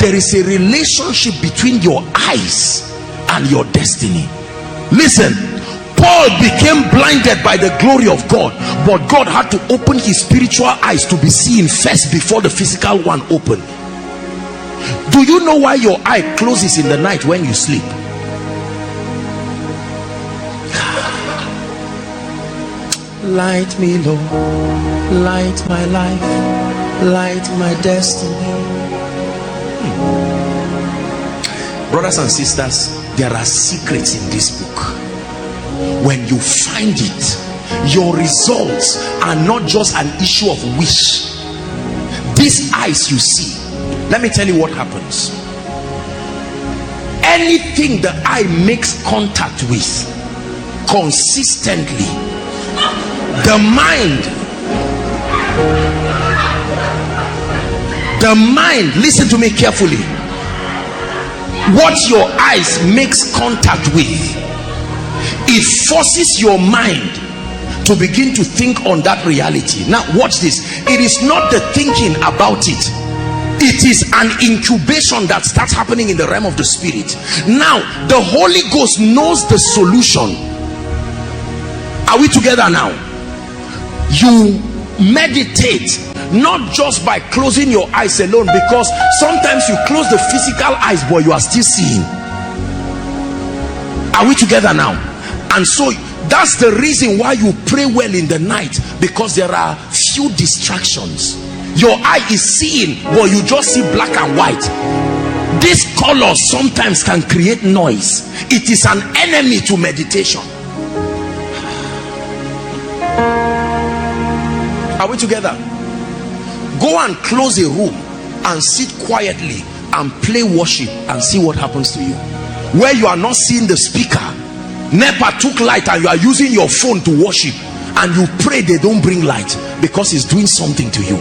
there is a relationship between your eyes and your destiny. Listen, Paul became blinded by the glory of God, but God had to open his spiritual eyes to be seen first before the physical one opened. Do you know why your eye closes in the night when you sleep? Light me, Lord, light my life, light my destiny. Brothers and sisters, there are secrets in this book. When you find it, your results are not just an issue of wish. These eyes you see, let me tell you what happens. Anything the eye makes contact with consistently, the mind, listen to me carefully, what your eyes makes contact with, it forces your mind to begin to think on that reality. Now watch this. It is not the thinking about it, it is an incubation that starts happening in the realm of the spirit. Now the Holy Ghost knows the solution. Are we together now? You meditate not just by closing your eyes alone, because sometimes you close the physical eyes but you are still seeing. Are we together now? And so that's the reason why you pray well in the night, because there are few distractions. Your eye is seeing but you just see black and white. These colors sometimes can create noise. It is an enemy to meditation. Are we together? Go and close a room and sit quietly and play worship and see what happens to you. Where you are not seeing the speaker, NEPA took light and you are using your phone to worship, and you pray they don't bring light because it's doing something to you.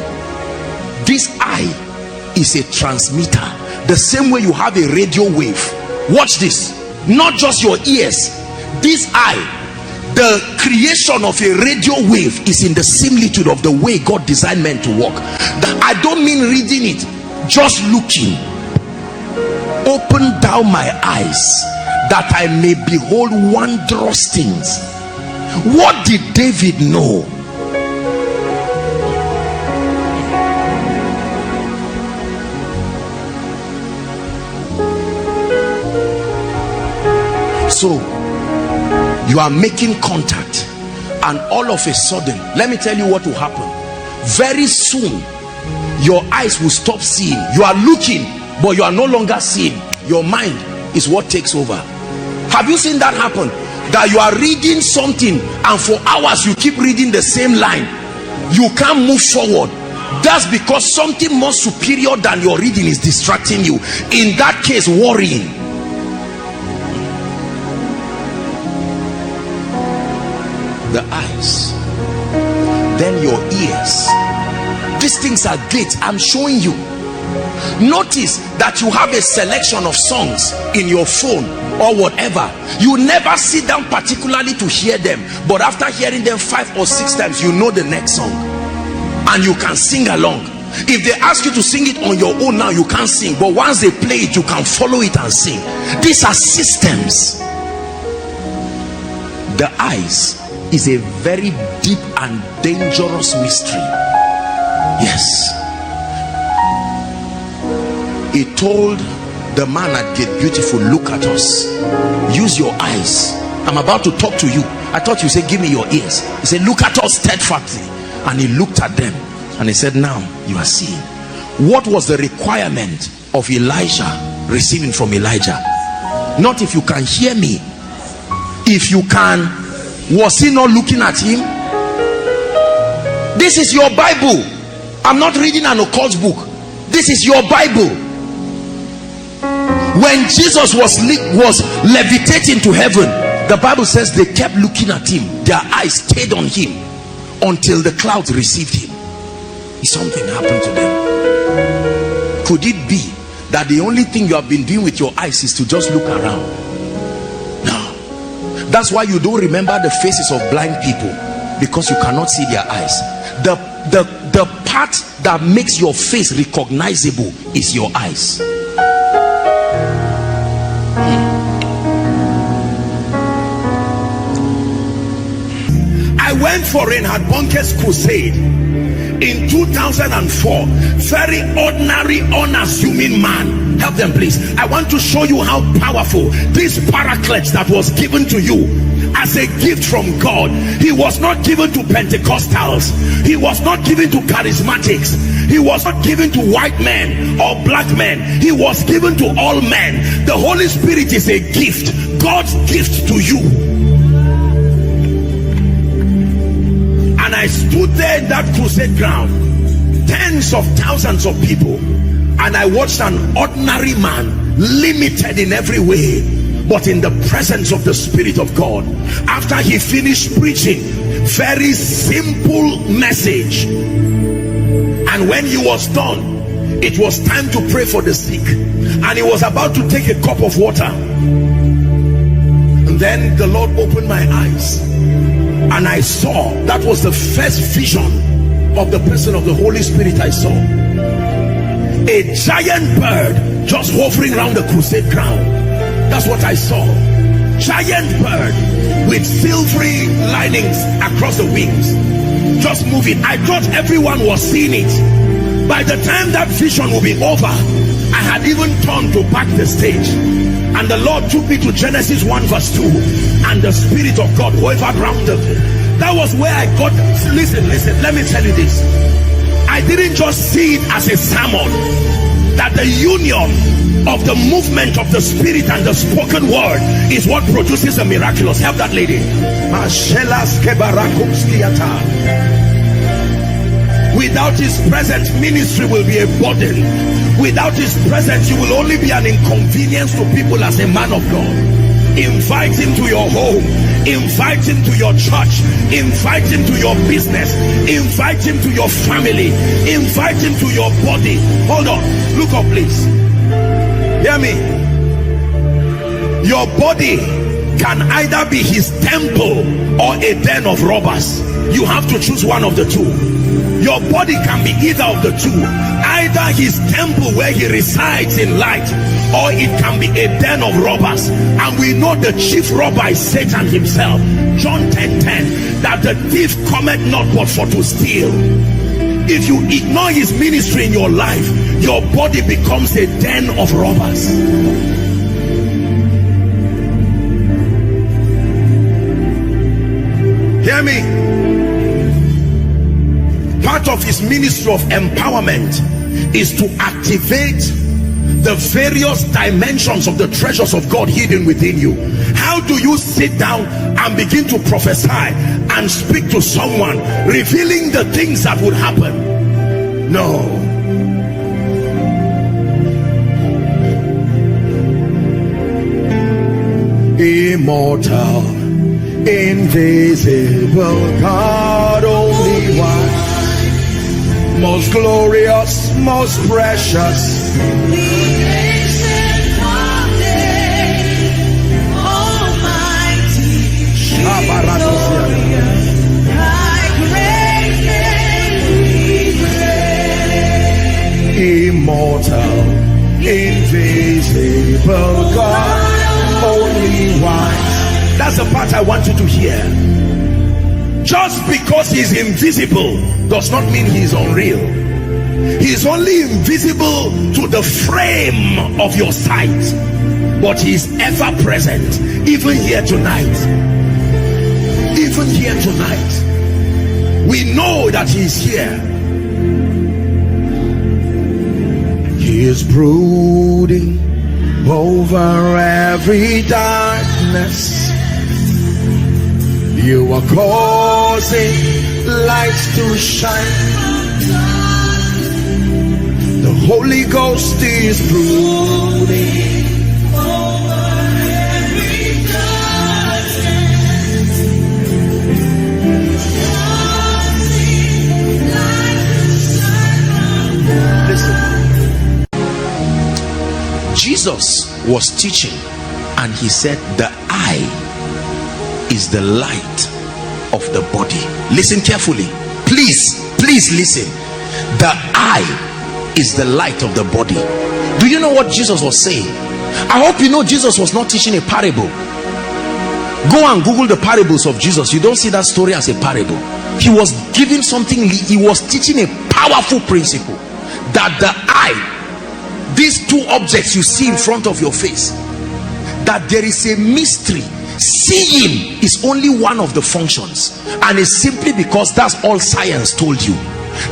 This eye is a transmitter, the same way you have a radio wave. Watch this. Not just your ears, this eye, the creation of a radio wave is in the similitude of the way God designed men to walk. I don't mean reading it, just looking. Open thou my eyes that I may behold wondrous things. What did David know? So you are making contact, and all of a sudden, let me tell you what will happen. Very soon your eyes will stop seeing. You are looking but you are no longer seeing. Your mind is what takes over. Have you seen that happen? That you are reading something and for hours you keep reading the same line, you can't move forward. That's because something more superior than your reading is distracting you. In that case, worrying. The eyes, then your ears. These things are gates. I'm showing you. Notice that you have a selection of songs in your phone or whatever. You never sit down particularly to hear them, but after hearing them 5 or 6 times, you know the next song and you can sing along. If they ask you to sing it on your own now, you can't sing, but once they play it, you can follow it and sing. These are systems. The eyes is a very deep and dangerous mystery. Yes. He told the man at Gate Beautiful, look at us, use your eyes. I'm about to talk to you. I thought you said give me your ears. He said look at us steadfastly, and he looked at them and he said now you are seeing. What was the requirement of Elijah receiving from Elijah? Not if you can hear me, if you can. Was he not looking at him? This is your Bible. I'm not reading an occult book. This is your Bible. When Jesus was levitating to heaven, the Bible says they kept looking at him. Their eyes stayed on him until the clouds received him. Something happened to them. Could it be that the only thing you have been doing with your eyes is to just look around? No. That's why you don't remember the faces of blind people, because you cannot see their eyes. The the part that makes your face recognizable is your eyes. I went for Reinhard Bonnke's crusade in 2004. Very ordinary, unassuming man. Help them please. I want to show you how powerful this paraclete that was given to you as a gift from God. He was not given to Pentecostals. He was not given to charismatics. He was not given to white men or black men. He was given to all men. The Holy Spirit is a gift, God's gift to you. And I stood there in that crusade ground, tens of thousands of people, and I watched an ordinary man, limited in every way, but in the presence of the Spirit of God. After he finished preaching, very simple message, and when he was done, it was time to pray for the sick, and he was about to take a cup of water, and then the Lord opened my eyes, and I saw, that was the first vision of the person of the Holy Spirit I saw. A giant bird just hovering around the crusade ground. That's what I saw. Giant bird with silvery linings across the wings, just moving. I thought everyone was seeing it. By the time that vision will be over, I had even turned to back the stage, and the Lord took me to Genesis 1 verse 2, and the Spirit of God hovered around them. That was where I got. Listen, let me tell you this. I didn't just see it as a sermon, that the union of the movement of the Spirit and the spoken word is what produces the miraculous. Help that lady. Without his presence, ministry will be a burden. Without his presence, you will only be an inconvenience to people as a man of God. Invite him to your home, invite him to your church, invite him to your business, invite him to your family, invite him to your body. Hold on, look up please. Hear me. Your body can either be his temple or a den of robbers. You have to choose one of the two. Your body can be either of the two. Either his temple where he resides in light, or it can be a den of robbers. And we know the chief robber is Satan himself. John 10:10, that the thief cometh not but for to steal. If you ignore his ministry in your life, your body becomes a den of robbers. Hear me. Part of his ministry of empowerment is to activate the various dimensions of the treasures of God hidden within you. How do you sit down and begin to prophesy and speak to someone, revealing the things that would happen? No. Immortal, invisible God, only one, most glorious, most precious, immortal, invisible God, only wise. That's the part I want you to hear. Just because he's invisible does not mean he's unreal. He's only invisible to the frame of your sight, but he's ever present, even here tonight. Even here tonight, we know that he's here. He is brooding over every darkness. You are causing lights to shine. The Holy Ghost is brooding over every darkness. Listen. Jesus was teaching, and he said the eye is the light of the body. Listen carefully, please Please listen. The eye is the light of the body. Do you know what Jesus was saying? I hope you know Jesus was not teaching a parable. Go and Google the parables of Jesus. You don't see that story as a parable. He was giving something. He was teaching a powerful principle, that the eye, these two objects you see in front of your face, that there is a mystery. Seeing is only one of the functions, and it's simply because that's all science told you.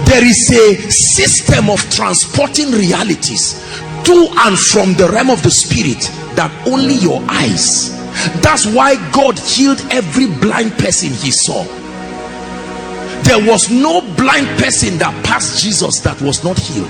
There is a system of transporting realities to and from the realm of the spirit that only your eyes. That's why God healed every blind person he saw. There was no blind person that passed Jesus that was not healed.